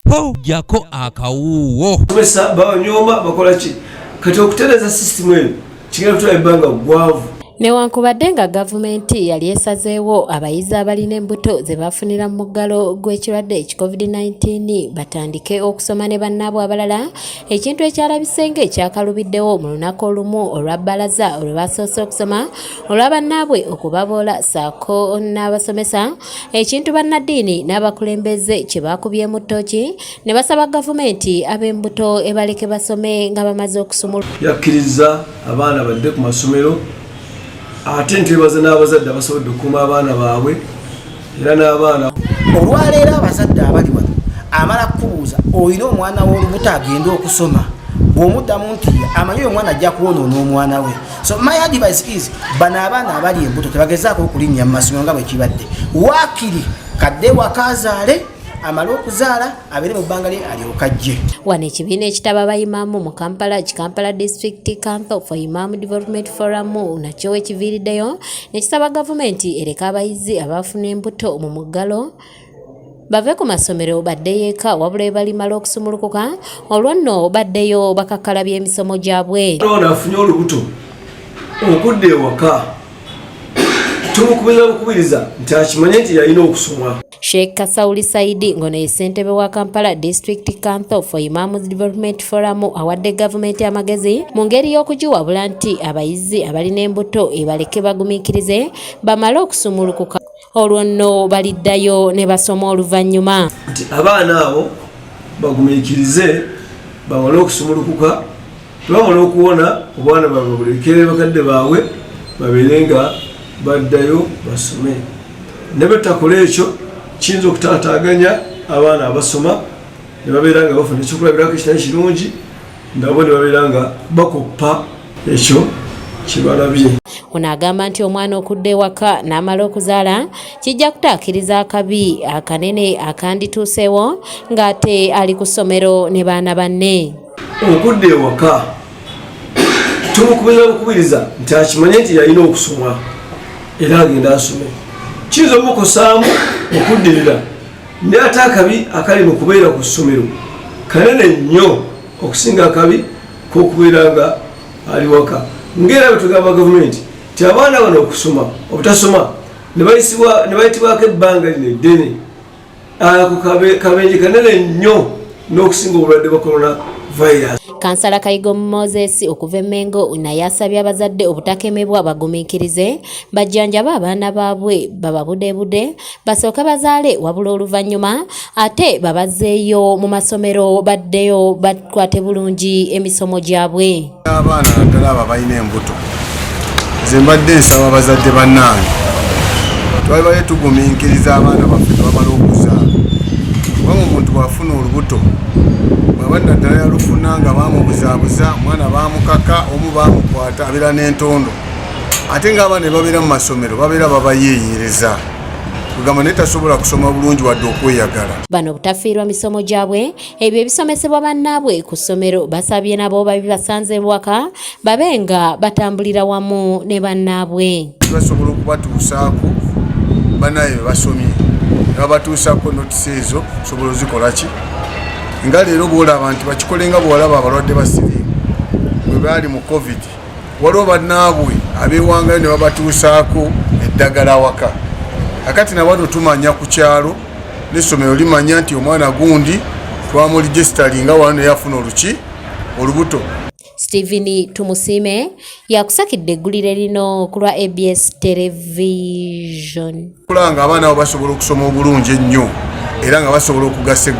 po jako akawuwo besa banyoma bakola ki kati okutereza system eno kigenda kutwala ebbanga gwavu. Newankubadde nga gavumenti yali esazeewo abayizi abalina embuto ze bafunira mu muggalo gw'ekirwadde COVID-19 batandike okusoma ne bannaabwe abalala, ekintu ekyalabise ng'ekyakalubiddewo mu lunaku olumu olwa bbalaza olwe basoose okusoma olwa bannaabwe okubaboola ssaako n'abasomesa, ekintu bannaddiini n'abakulembeze kye baakubyemu ttooki ne basaba gavumenti ab'embuto ebaleke basome nga bamaze okusumulwa. Yakkiriza abaana badde ku masomero ate ntebaza n'abazadde abasobodde okukuuma abaana baabwe era n'abaana. Olwaleero abazadde abali wano amala kubuuza olina omwana w'olubuto agenda okusoma, bw'omuddamu nti amanyi omwana ajja kuwonoona omwana we. So my advice is bano abaana abali embuto tebagezaako okulinnya mu masomero nga bwe kibadde, waakiri kadde wakazaale amala okuzaala abeere mu bbanga lye alyoka ajje. Wano ekibiina ekitaba abayimaamu mu Kampala District Council for Imam Development Forum nakyo wekiviiriddeyo ne kisaba gavumenti ereka abayizi abaafuna embuto mu muggalo bave ku masomero baddeyo eka wabula ebalimala okusumulukuka olwo nno baddeyo bakakalabya emisomo gyabwe. Ono afunye olubuto okudda ewaka tumukubiriza nti akimanye nti yalina okusoma. Sheikh Kasauli Saidi ngono ye ssentebe wa Kampala District Council for Imam Development Forum awadde gavumenti amagezi mu ngeri y'okugiwabula nti abayizi abalina embuto ebaleke bagumiikirize bamale okusumulukuka olwo nno baliddayo ne basoma oluvannyuma. Nti abaana abo bagumiikirize bamale okusumulukuka, bamale okuwona obwana baabwe bulekere bakadde baabwe babeere nga baddayo basome. Ne betakola ekyo kiyinza okutaataaganya abaana abasoma ne babeera nga bafuna ekyokulabirako ekitali kirungi, nabo ne babeera nga bakoppa ekyo kye balabye. Ono agamba nti omwana okudda ewaka n'amala okuzaala kijja kutaakiriza akabi akanene akandituuseewo ng'ate ali ku ssomero ne baana banne. Okudda ewaka tumukubiriza nti akimanye nti yalina okusoma era agenda asome. Kiyinza omukosaamu okuddirira naye ate akabi akali mu kubeera ku ssomero kanene nnyo okusinga akabi k'okubeera nga ali waka. Ng'era bwe tugamba gavumenti nti abaana bano okusoma obutasoma ne bayitibwako ebbanga lino eddene, ako kabenje kanene nnyo n'okusinga obulwadde bwa coronavirus. Kansala Kayigo Moses okuva Mengo naye asabye abazadde obutakemebwa bagumiikirize bajjanjaba abaana baabwe bababudebude basooke bazaale wabula oluvannyuma ate babazeeyo mu masomero baddeyo bakwate bulungi emisomo gyabwe. Abaana naddala abo balina embuto nze mbadde nsaba abazadde bannange twalibaye tugumiikiriza abaana baffe bamala okuzaala kubanga omuntu bw'afuna olubuto bwaba naddala yalufuna nga bamubuzaabuza omwana bamukaka omu bamukwata abeera n'entondo ate ng'abaana ne babeera mu masomero babeera babayeeyereza kugamba naye tasobola kusoma bulungi wadde okweyagala. Bano obutafiirwa misomo gyabwe ebyo ebisomesebwa bannaabwe ku ssomero basabye nabo babibasanze waka babe nga batambulira wamu ne bannaabwe. Basobola okubatuusaako bannaabwe be basomye ne babatuusaako notisi ezo sobola ozikola ki nga leero bw'olaba nti bakikole nga bw'olaba abalwadde ba siriimu bwe baali mu covid waliwo bannaabwe abeewangayo ne babatuusaako eddagala waka. Akati na wano tumanya ku kyalo n'essomero limanya nti omwana gundi twamuligestalinga wano yafuna olubuto. Stephen Tumusiime yakusakidde eggulire lino ku lwa ABS Television. Kulanga abaana abo basobola okusoma obulungi ennyo era nga basobola okugasa